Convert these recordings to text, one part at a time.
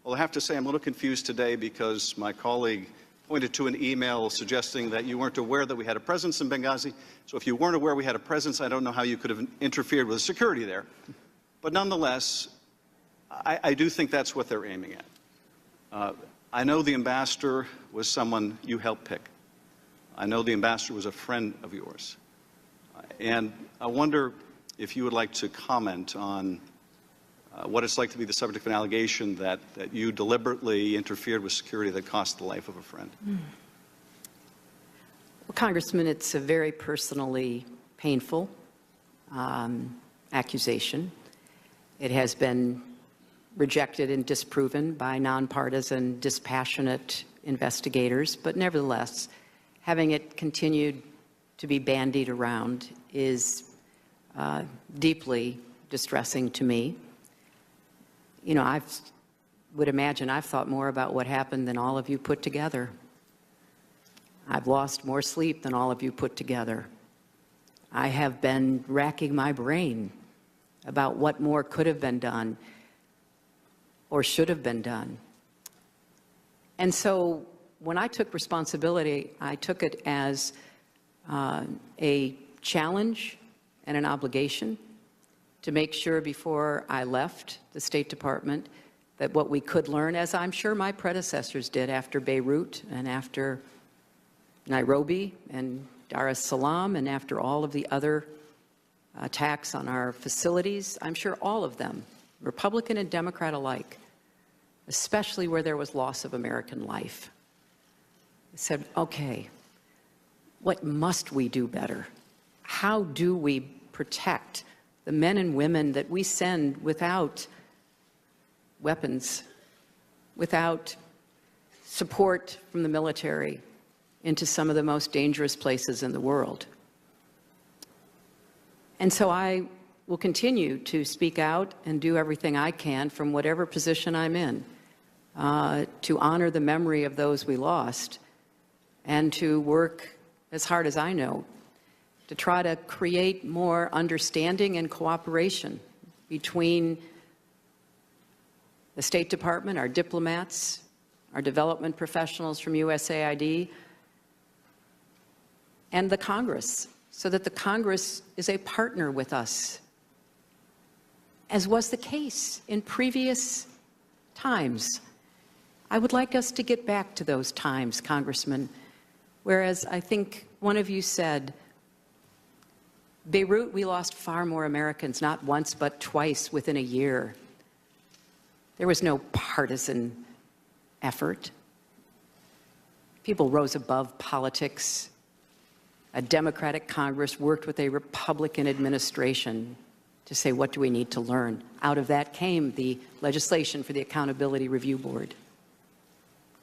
Well, I have to say I'm a little confused today because my colleague pointed to an email suggesting that you weren't aware that we had a presence in Benghazi. So if you weren't aware we had a presence, I don't know how you could have interfered with security there. But nonetheless, I do think that's what they're aiming at. I know the ambassador was someone you helped pick. I know the ambassador was a friend of yours. And I wonder if you would like to comment on what it's like to be the subject of an allegation that you deliberately interfered with security that cost the life of a friend. Well, Congressman, it's a very personally painful accusation. It has been rejected and disproven by nonpartisan, dispassionate investigators, but nevertheless, having it continued to be bandied around is deeply distressing to me. You know, I would imagine I've thought more about what happened than all of you put together. I've lost more sleep than all of you put together. I have been racking my brain about what more could have been done or should have been done. And so when I took responsibility, I took it as a challenge and an obligation to make sure before I left the State Department that what we could learn, as I'm sure my predecessors did after Beirut and after Nairobi and Dar es Salaam and after all of the other attacks on our facilities, I'm sure all of them, Republican and Democrat alike, especially where there was loss of American life, said, okay, what must we do better? How do we protect the men and women that we send without weapons, without support from the military into some of the most dangerous places in the world? And so I will continue to speak out and do everything I can from whatever position I'm in to honor the memory of those we lost and to work as hard as I know to try to create more understanding and cooperation between the State Department, our diplomats, our development professionals from USAID, and the Congress, so that the Congress is a partner with us, as was the case in previous times. I would like us to get back to those times, Congressman, whereas I think one of you said, Beirut, we lost far more Americans, not once but twice within a year. There was no partisan effort. People rose above politics. A Democratic Congress worked with a Republican administration to say, what do we need to learn? Out of that came the legislation for the Accountability Review Board.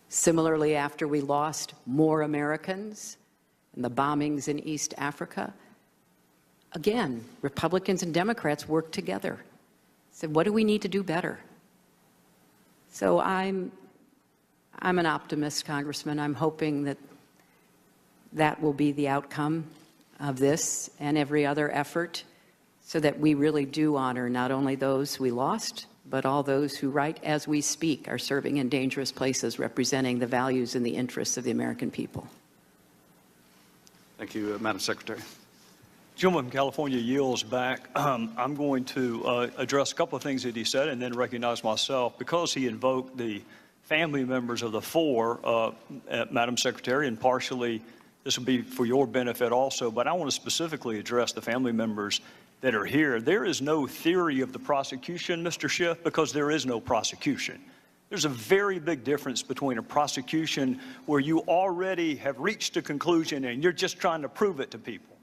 Similarly, after we lost more Americans in the bombings in East Africa, again, Republicans and Democrats worked together. Said, what do we need to do better? So I'm an optimist, Congressman. I'm hoping that that will be the outcome of this and every other effort so that we really do honor not only those we lost, but all those who, right as we speak, are serving in dangerous places representing the values and the interests of the American people. Thank you, Madam Secretary. Gentleman from California yields back. I'm going to address a couple of things that he said and then recognize myself. Because he invoked the family members of the four, Madam Secretary, and partially this will be for your benefit also, but I want to specifically address the family members that are here. There is no theory of the prosecution, Mr. Schiff, because there is no prosecution. There's a very big difference between a prosecution where you already have reached a conclusion and you're just trying to prove it to people.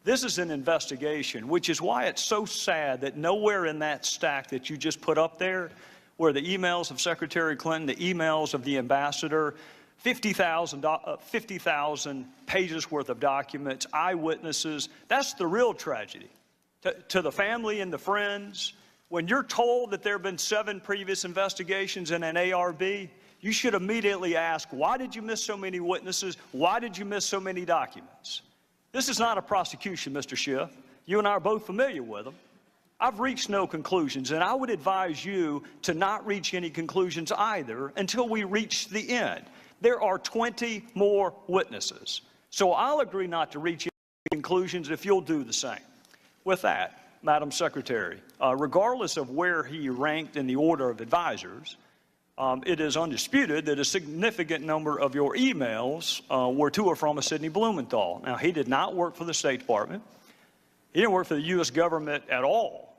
This is an investigation, which is why it's so sad that nowhere in that stack that you just put up there, where the emails of Secretary Clinton, the emails of the ambassador, 50,000 pages worth of documents, eyewitnesses, that's the real tragedy. To the family and the friends, when you're told that there have been 7 previous investigations in an ARB, you should immediately ask, why did you miss so many witnesses? Why did you miss so many documents? This is not a prosecution, Mr. Schiff. You and I are both familiar with them. I've reached no conclusions, and I would advise you to not reach any conclusions either until we reach the end. There are 20 more witnesses. So I'll agree not to reach any conclusions if you'll do the same. With that, Madam Secretary, regardless of where he ranked in the order of advisors, it is undisputed that a significant number of your emails were to or from a Sidney Blumenthal. Now, he did not work for the State Department. He didn't work for the U.S. government at all.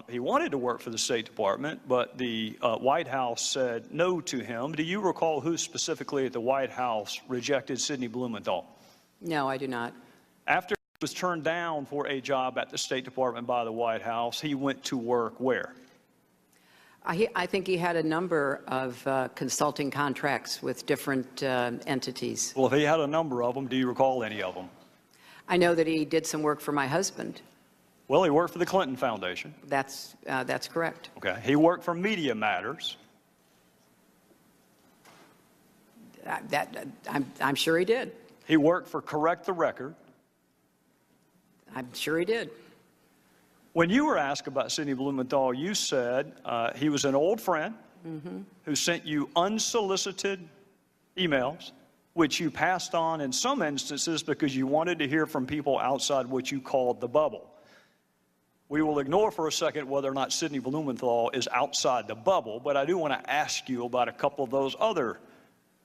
He wanted to work for the State Department, but the White House said no to him. Do you recall who specifically at the White House rejected Sidney Blumenthal? No, I do not. After he was turned down for a job at the State Department by the White House, he went to work where? I think he had a number of consulting contracts with different entities. Well, if he had a number of them, do you recall any of them? I know that he did some work for my husband. Well, he worked for the Clinton Foundation. That's correct. Okay. He worked for Media Matters. I'm sure he did. He worked for Correct the Record. I'm sure he did. When you were asked about Sidney Blumenthal, you said he was an old friend who sent you unsolicited emails, which you passed on in some instances because you wanted to hear from people outside what you called the bubble. We will ignore for a second whether or not Sidney Blumenthal is outside the bubble, but I do want to ask you about a couple of those other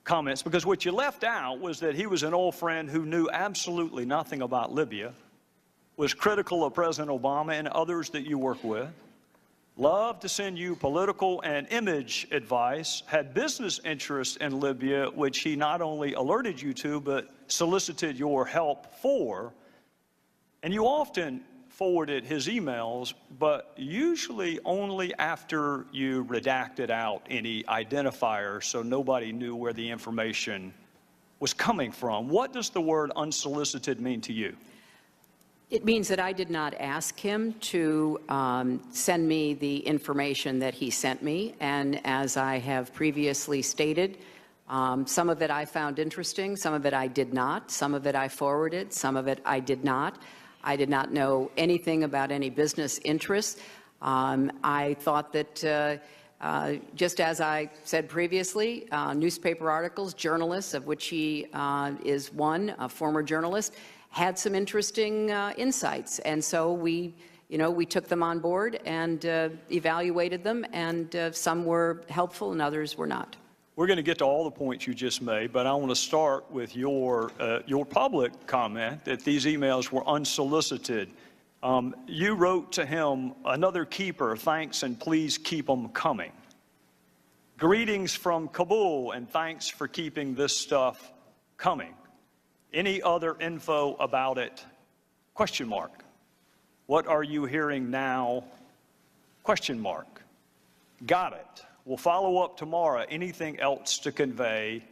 comments, because what you left out was that he was an old friend who knew absolutely nothing about Libya, was critical of President Obama and others that you work with, loved to send you political and image advice, had business interests in Libya, which he not only alerted you to, but solicited your help for, and you often forwarded his emails, but usually only after you redacted out any identifiers so nobody knew where the information was coming from. What does the word unsolicited mean to you? It means that I did not ask him to send me the information that he sent me, and as I have previously stated, some of it I found interesting, some of it I did not, some of it I forwarded, some of it I did not. I did not know anything about any business interests. I thought that, just as I said previously, newspaper articles, journalists, of which he is one, a former journalist, had some interesting insights. And so we took them on board and evaluated them, and some were helpful and others were not. We're going to get to all the points you just made, but I want to start with your public comment that these emails were unsolicited. You wrote to him, "Another keeper, thanks and please keep them coming. Greetings from Kabul and thanks for keeping this stuff coming. Any other info about it? Question mark. What are you hearing now? Question mark. Got it. We'll follow up tomorrow. Anything else to convey?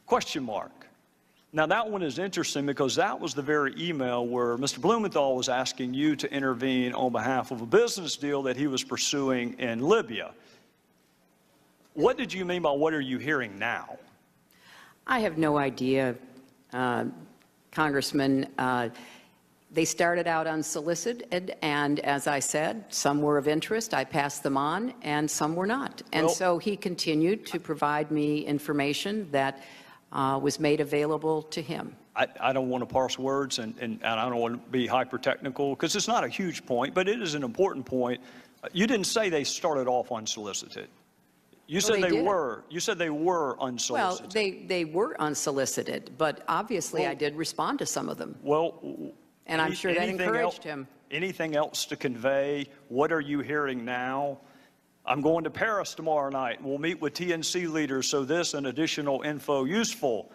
Question mark." Now that one is interesting because that was the very email where Mr. Blumenthal was asking you to intervene on behalf of a business deal that he was pursuing in Libya. What did you mean by what are you hearing now? I have no idea, Congressman. They started out unsolicited, and as I said, some were of interest. I passed them on, and some were not. And so he continued to provide me information that was made available to him. I don't want to parse words, and I don't want to be hyper-technical, because it's not a huge point, but it is an important point. You didn't say they started off unsolicited. You said they were. You said they were unsolicited. Well, they were unsolicited, but obviously I did respond to some of them. Well, and I'm sure that encouraged him. Anything else to convey? What are you hearing now? I'm going to Paris tomorrow night. We'll meet with TNC leaders, so this and additional info useful.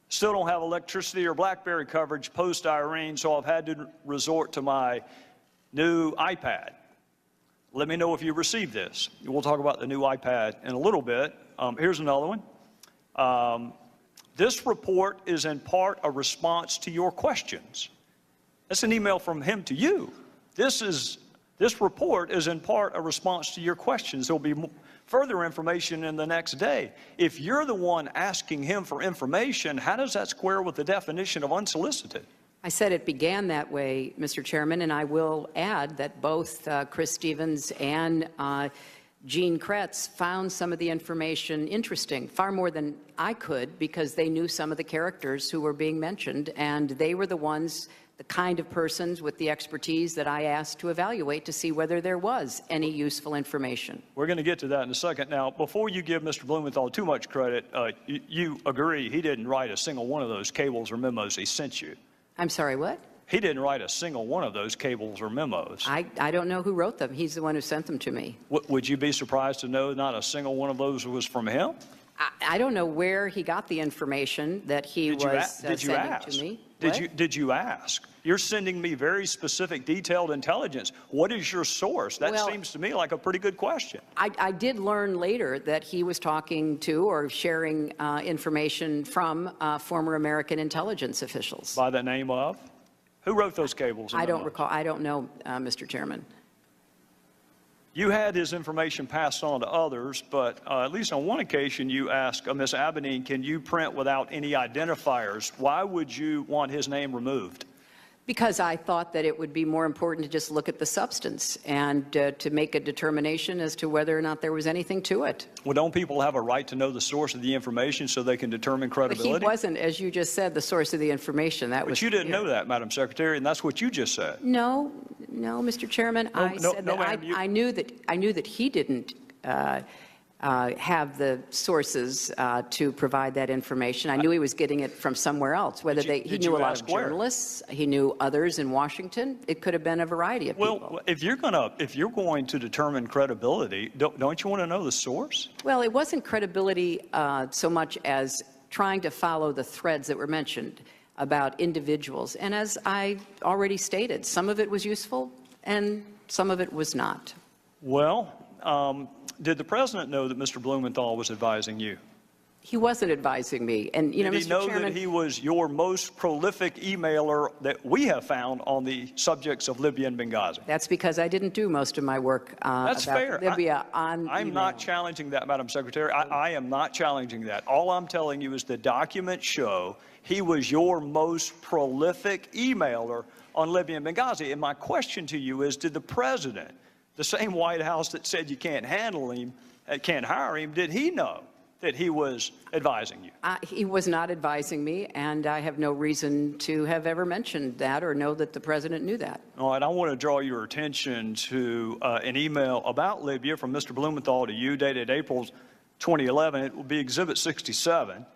Still don't have electricity or BlackBerry coverage post-Irene, so I've had to resort to my new iPad. Let me know if you received this. We'll talk about the new iPad in a little bit. Here's another one. This report is in part a response to your questions. That's an email from him to you. This report is in part a response to your questions. There'll be further information in the next day. If you're the one asking him for information, how does that square with the definition of unsolicited? I said it began that way, Mr. Chairman, and I will add that both Chris Stevens and Gene Kretz found some of the information interesting, far more than I could, because they knew some of the characters who were being mentioned, and they were the ones, the kind of persons with the expertise that I asked to evaluate to see whether there was any useful information. We're going to get to that in a second. Now, before you give Mr. Blumenthal too much credit, you agree he didn't write a single one of those cables or memos he sent you. I'm sorry, what? He didn't write a single one of those cables or memos. I don't know who wrote them. He's the one who sent them to me. Would you be surprised to know not a single one of those was from him? I don't know where he got the information that he was sending to me. Did you ask? You're sending me very specific, detailed intelligence. What is your source? That seems to me like a pretty good question. I did learn later that he was talking to or sharing information from former American intelligence officials. By the name of? Who wrote those cables? I don't recall. I don't know, Mr. Chairman. You had his information passed on to others, but at least on one occasion you asked Ms. Abedine, can you print without any identifiers? Why would you want his name removed? Because I thought that it would be more important to just look at the substance and to make a determination as to whether or not there was anything to it. Well, don't people have a right to know the source of the information so they can determine credibility? But he wasn't, as you just said, the source of the information. But you didn't know that, Madam Secretary, and that's what you just said. No, Mr. Chairman. I knew that he didn't have the sources to provide that information. I knew he was getting it from somewhere else. Whether he knew a lot of journalists, he knew others in Washington. It could have been a variety of people. Well, if you're going to determine credibility, don't you want to know the source? Well, it wasn't credibility so much as trying to follow the threads that were mentioned about individuals. And as I already stated, some of it was useful and some of it was not. Well, did the president know that Mr. Blumenthal was advising you? He wasn't advising me. And, you know, Did he know Mr. Chairman, that he was your most prolific emailer that we have found on the subjects of Libya and Benghazi? That's because I didn't do most of my work That's about fair. Libya on I'm not challenging that, Madam Secretary. I am not challenging that. All I'm telling you is the documents show he was your most prolific emailer on Libya and Benghazi. And my question to you is, did the president, the same White House that said you can't handle him, can't hire him, did he know that he was advising you? He was not advising me, and I have no reason to have ever mentioned that or know that the president knew that. All right, I want to draw your attention to an email about Libya from Mr. Blumenthal to you, dated April 2011. It will be Exhibit 67.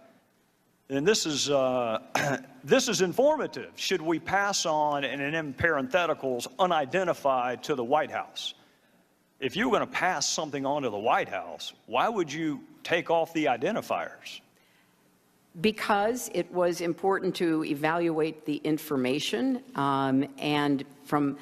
And this is informative. Should we pass on, and in parentheticals, unidentified to the White House? If you were going to pass something on to the White House, why would you take off the identifiers? Because it was important to evaluate the information, and from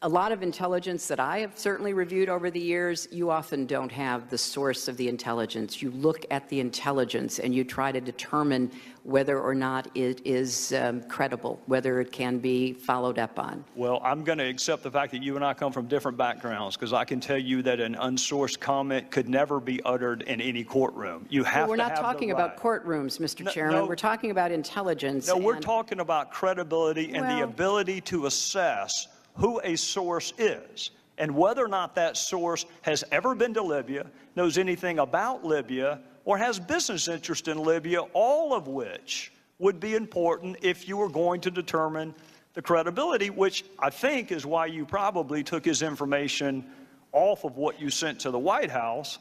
a lot of intelligence that I have certainly reviewed over the years, you often don't have the source of the intelligence. You look at the intelligence and you try to determine whether or not it is credible, whether it can be followed up on. Well, I'm going to accept the fact that you and I come from different backgrounds, because I can tell you that an unsourced comment could never be uttered in any courtroom. You have We're to not have talking the about right. courtroms, Mr. Chairman. We're talking about intelligence. No, we're talking about credibility and the ability to assess who a source is and whether or not that source has ever been to Libya, knows anything about Libya, or has business interest in Libya, all of which would be important if you were going to determine the credibility, which I think is why you probably took his information off of what you sent to the White House.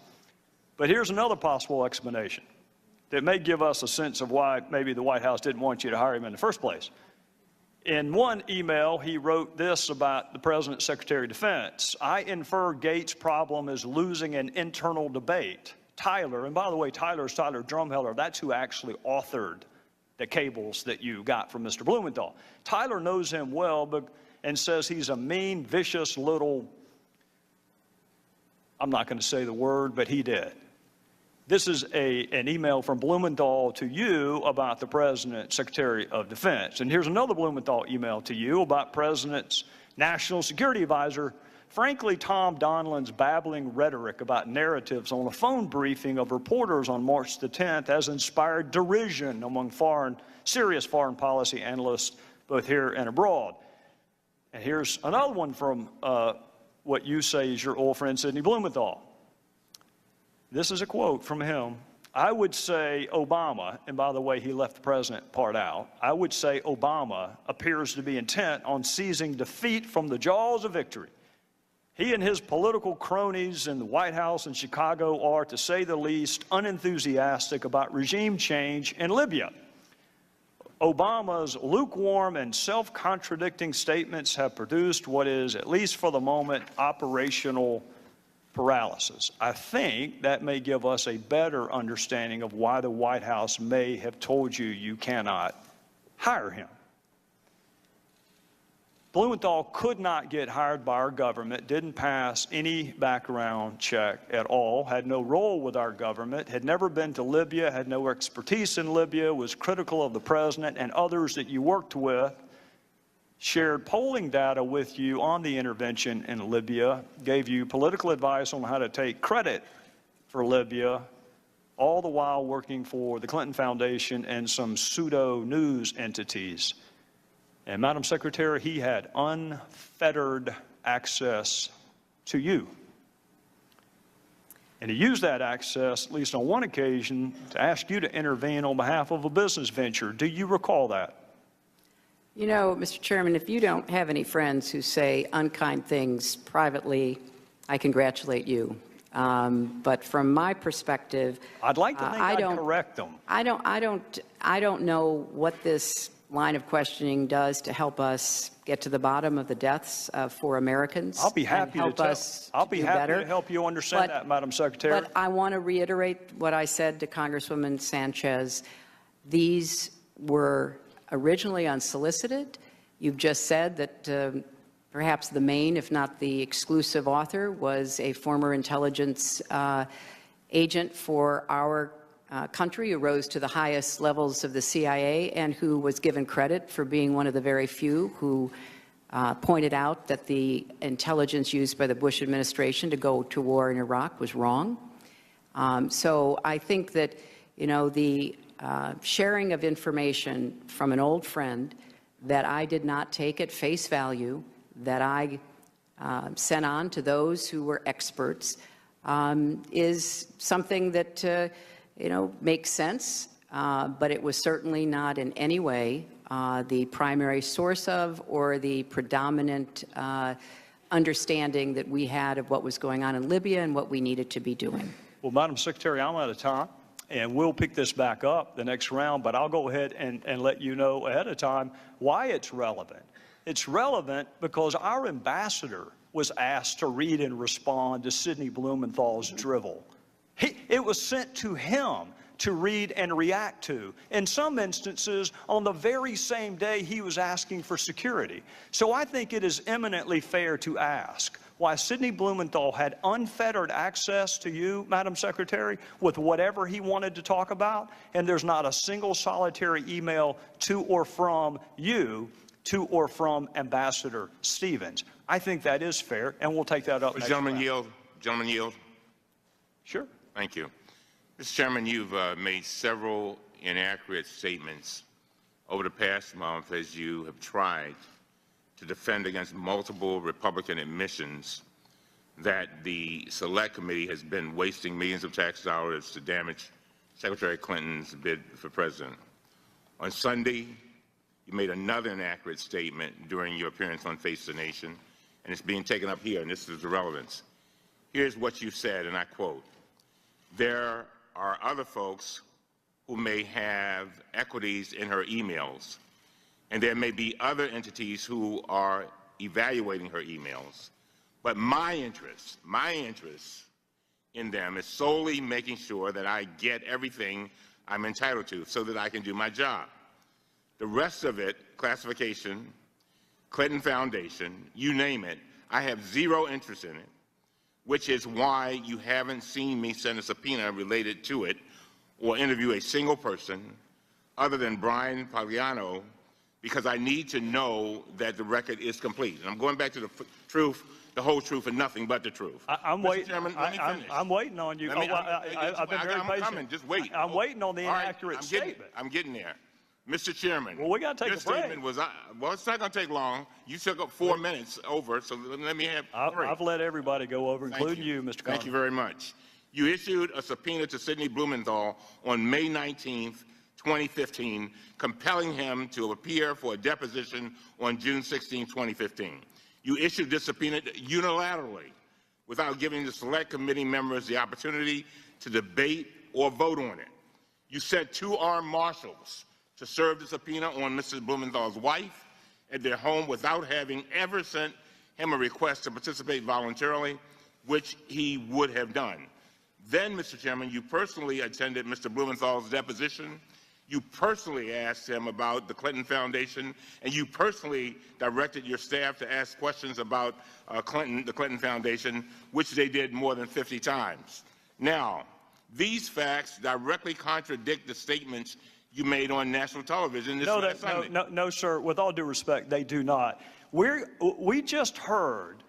But here's another possible explanation that may give us a sense of why maybe the White House didn't want you to hire him in the first place. In one email, he wrote this about the President's Secretary of Defense: I infer Gates' problem is losing an internal debate. Tyler, and by the way, Tyler Drumheller, that's who actually authored the cables that you got from Mr. Blumenthal. Tyler knows him well and says he's a mean, vicious little, I'm not going to say the word, but he did. This is an email from Blumenthal to you about the President's Secretary of Defense. And here's another Blumenthal email to you about President's National Security Advisor. Frankly, Tom Donilon's babbling rhetoric about narratives on a phone briefing of reporters on March the 10th has inspired derision among serious foreign policy analysts, both here and abroad. And here's another one from what you say is your old friend Sidney Blumenthal. This is a quote from him. I would say Obama, and by the way, he left the president part out, I would say Obama appears to be intent on seizing defeat from the jaws of victory. He and his political cronies in the White House in Chicago are, to say the least, unenthusiastic about regime change in Libya. Obama's lukewarm and self-contradicting statements have produced what is, at least for the moment, operational paralysis. I think that may give us a better understanding of why the White House may have told you you cannot hire him. Blumenthal could not get hired by our government, didn't pass any background check at all, had no role with our government, had never been to Libya, had no expertise in Libya, was critical of the president and others that you worked with, shared polling data with you on the intervention in Libya, gave you political advice on how to take credit for Libya, all the while working for the Clinton Foundation and some pseudo-news entities. And Madam Secretary, he had unfettered access to you. And he used that access, at least on one occasion, to ask you to intervene on behalf of a business venture. Do you recall that? You know, Mr. Chairman, if you don't have any friends who say unkind things privately, I congratulate you. But from my perspective, I'd like to think I'd correct them. I don't know what this line of questioning does to help us get to the bottom of the deaths for Americans. I'll be happy to help you understand that, Madam Secretary. But I want to reiterate what I said to Congresswoman Sanchez. These were originally unsolicited. You've just said that perhaps the main, if not the exclusive author, was a former intelligence agent for our country who rose to the highest levels of the CIA and who was given credit for being one of the very few who pointed out that the intelligence used by the Bush administration to go to war in Iraq was wrong. So I think that, you know, the sharing of information from an old friend that I did not take at face value, that I sent on to those who were experts, is something that you know, makes sense, but it was certainly not in any way the primary source of or the predominant understanding that we had of what was going on in Libya and what we needed to be doing. Well, Madam Secretary, I'm out of time, and we'll pick this back up the next round, but I'll go ahead and let you know ahead of time why it's relevant. It's relevant because our ambassador was asked to read and respond to Sidney Blumenthal's drivel. It was sent to him to read and react to, in some instances on the very same day he was asking for security. So I think it is eminently fair to ask why Sidney Blumenthal had unfettered access to you, Madam Secretary, with whatever he wanted to talk about, and there's not a single solitary email to or from you, to or from Ambassador Stevens. I think that is fair, and we'll take that up next Gentleman round. yield. Gentleman yield. Sure. Thank you. Mr. Chairman, you've made several inaccurate statements over the past month as you have tried to defend against multiple Republican admissions that the Select Committee has been wasting millions of tax dollars to damage Secretary Clinton's bid for president. On Sunday, you made another inaccurate statement during your appearance on Face the Nation, and it's being taken up here, and this is the relevance. Here's what you said, and I quote, "There are other folks who may have equities in her emails, and there may be other entities who are evaluating her emails. But my interest in them is solely making sure that I get everything I'm entitled to so that I can do my job. The rest of it, classification, Clinton Foundation, you name it, I have zero interest in it, which is why you haven't seen me send a subpoena related to it or interview a single person other than Brian Pagliano, because I need to know that the record is complete." And I'm going back to the truth, the whole truth, and nothing but the truth. I'm waiting. Chairman, let me finish. I'm waiting on you. I've been very patient. Just wait. I'm waiting on the inaccurate statement. I'm getting there. Mr. Chairman. Well, we got to take your a break. statement was, well, it's not going to take long. You took up 4 minutes over, so let me have 3. I've let everybody go over, Thank including you, Mr. Conlon. Thank you very much. You issued a subpoena to Sidney Blumenthal on May 19th, 2015, compelling him to appear for a deposition on June 16, 2015. You issued this subpoena unilaterally without giving the select committee members the opportunity to debate or vote on it. You sent 2 armed marshals to serve the subpoena on Mrs. Blumenthal's wife at their home without having ever sent him a request to participate voluntarily, which he would have done. Then, Mr. Chairman, you personally attended Mr. Blumenthal's deposition. You personally asked him about the Clinton Foundation, and you personally directed your staff to ask questions about the Clinton Foundation, which they did more than 50 times. Now, these facts directly contradict the statements you made on national television this last Sunday. No, sir. With all due respect, they do not. We just heard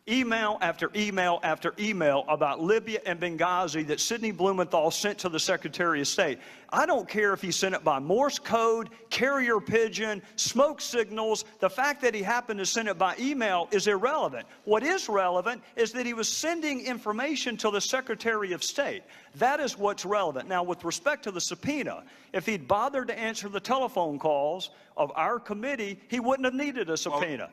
email after email after email about Libya and Benghazi that Sidney Blumenthal sent to the Secretary of State. I don't care if he sent it by Morse code, carrier pigeon, smoke signals. The fact that he happened to send it by email is irrelevant. What is relevant is that he was sending information to the Secretary of State. That is what's relevant. Now, with respect to the subpoena, if he'd bothered to answer the telephone calls of our committee, he wouldn't have needed a subpoena.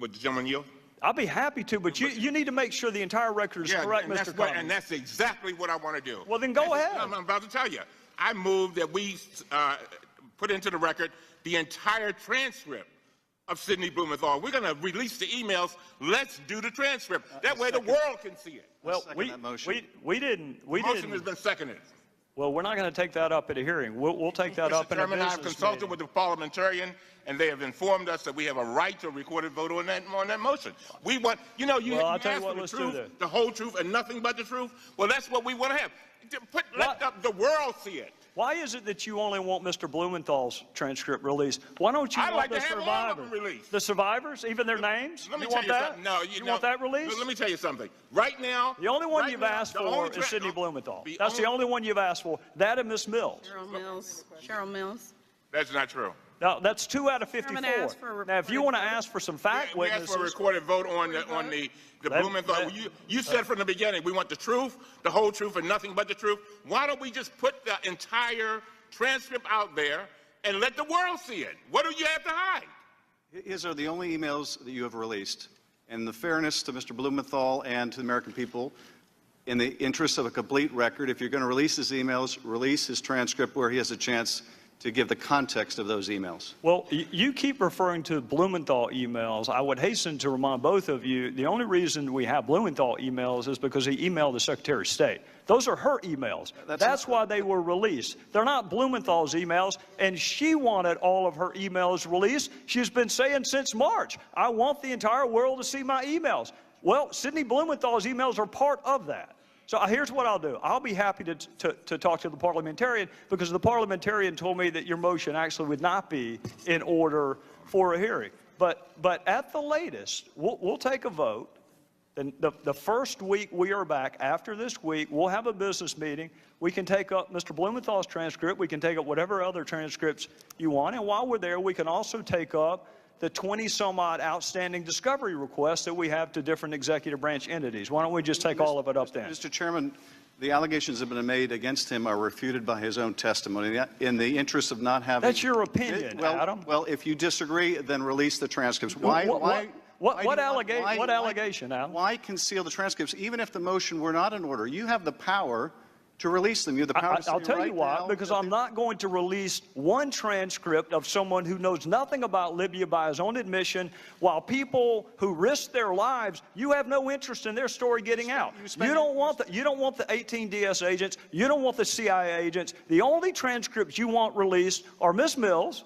Would the gentleman yield? I'll be happy to, but you need to make sure the entire record is correct, Mr. Conlon. And that's exactly what I want to do. Well, then go ahead. I'm about to tell you. I move that we put into the record the entire transcript of Sidney Blumenthal. We're going to release the emails. Let's do the transcript. That way the world can see it. Well, we didn't. The motion has been seconded. Well, we're not going to take that up at a hearing. We'll take that up in a Chairman, business I've consulted meeting. with the parliamentarian, and they have informed us that we have a right to a recorded vote on that motion. We want, you asked for the truth, the whole truth, and nothing but the truth. Well, that's what we want to have. Let the world see it. Why is it that you only want Mr. Blumenthal's transcript released? Why don't you want the survivors? All of them released. The survivors, even their names? Let me tell you something. No, you want that released? Let me tell you something. Right now, the only one you've asked for is Sidney Blumenthal. That's the only one you've asked for. That and Ms. Mills. Cheryl Mills. That's not true. Now, that's 2 out of 54. Now, if you want to ask for some fact we asked for a recorded vote on the Blumenthal. You said from the beginning, we want the truth, the whole truth, and nothing but the truth. Why don't we just put the entire transcript out there and let the world see it? What do you have to hide? His are the only emails that you have released. And the fairness to Mr. Blumenthal and to the American people, in the interest of a complete record, if you're going to release his emails, release his transcript where he has a chance to give the context of those emails. Well, you keep referring to Blumenthal emails. I would hasten to remind both of you, the only reason we have Blumenthal emails is because he emailed the Secretary of State. Those are her emails. That's why they were released. They're not Blumenthal's emails, and she wanted all of her emails released. She's been saying since March, I want the entire world to see my emails. Well, Sidney Blumenthal's emails are part of that. So here's what I'll do. I'll be happy to talk to the parliamentarian, because the parliamentarian told me that your motion actually would not be in order for a hearing. But at the latest, we'll take a vote. Then the first week we are back, after this week, we'll have a business meeting. We can take up Mr. Blumenthal's transcript. We can take up whatever other transcripts you want. And while we're there, we can also take up the 20-some-odd outstanding discovery requests that we have to different executive branch entities. Why don't we just take all of it up then? Mr. Chairman, the allegations that have been made against him are refuted by his own testimony. In the interest of not having... That's your opinion, Adam. Well, if you disagree, then release the transcripts. What allegation, Adam? Why conceal the transcripts, even if the motion were not in order? You have the power to release them. You have the power to say I'll tell right you why, now because I'm not going to release one transcript of someone who knows nothing about Libya by his own admission, while people who risk their lives, you have no interest in their story getting out. You don't want the 18 DS agents. You don't want the CIA agents. The only transcripts you want released are Ms. Mills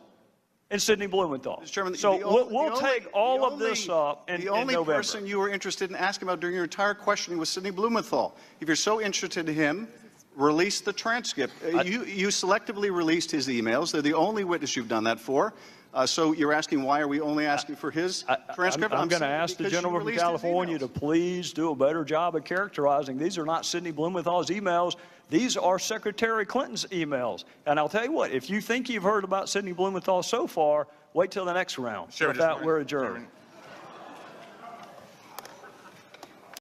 and Sidney Blumenthal. Mr. Chairman, so we'll take all of this up in November. The only person you were interested in asking about during your entire questioning was Sidney Blumenthal. If you're so interested in him, release the transcript. You selectively released his emails. They're the only witness you've done that for. So you're asking why are we only asking for his transcript? I'm going to saying ask the because you gentleman from released his California emails. to please do a better job of characterizing. These are not Sidney Blumenthal's emails. These are Secretary Clinton's emails. And I'll tell you what, if you think you've heard about Sidney Blumenthal so far, wait till the next round. Sure, With that, we're adjourned.